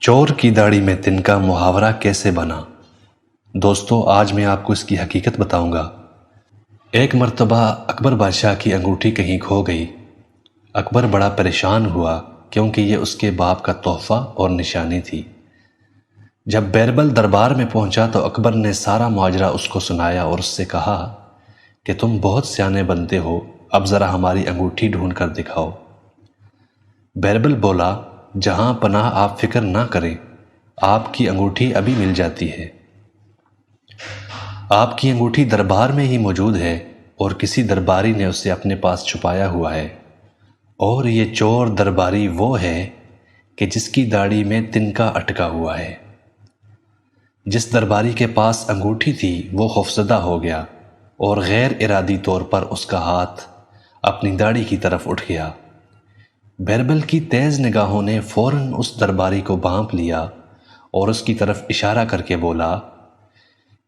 چور کی داڑھی میں تنکا محاورہ کیسے بنا؟ دوستو، آج میں آپ کو اس کی حقیقت بتاؤں گا۔ ایک مرتبہ اکبر بادشاہ کی انگوٹھی کہیں کھو گئی۔ اکبر بڑا پریشان ہوا کیونکہ یہ اس کے باپ کا تحفہ اور نشانی تھی۔ جب بیربل دربار میں پہنچا تو اکبر نے سارا ماجرا اس کو سنایا اور اس سے کہا کہ تم بہت سیانے بنتے ہو، اب ذرا ہماری انگوٹھی ڈھونڈ کر دکھاؤ۔ بیربل بولا، جہاں پناہ آپ فکر نہ کریں، آپ کی انگوٹھی ابھی مل جاتی ہے۔ آپ کی انگوٹھی دربار میں ہی موجود ہے اور کسی درباری نے اسے اپنے پاس چھپایا ہوا ہے، اور یہ چور درباری وہ ہے کہ جس کی داڑھی میں تنکا اٹکا ہوا ہے۔ جس درباری کے پاس انگوٹھی تھی وہ خوفزدہ ہو گیا اور غیر ارادی طور پر اس کا ہاتھ اپنی داڑھی کی طرف اٹھ گیا۔ بیربل کی تیز نگاہوں نے فوراً اس درباری کو بھانپ لیا اور اس کی طرف اشارہ کر کے بولا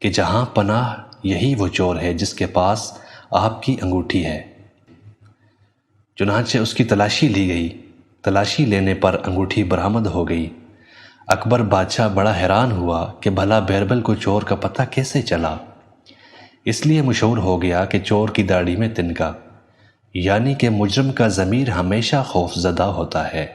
کہ جہاں پناہ یہی وہ چور ہے جس کے پاس آپ کی انگوٹھی ہے۔ چنانچہ اس کی تلاشی لی گئی۔ تلاشی لینے پر انگوٹھی برآمد ہو گئی۔ اکبر بادشاہ بڑا حیران ہوا کہ بھلا بیربل کو چور کا پتہ کیسے چلا۔ اس لیے مشہور ہو گیا کہ چور کی داڑھی میں تنکا، یعنی کہ مجرم کا ضمیر ہمیشہ خوف زدہ ہوتا ہے۔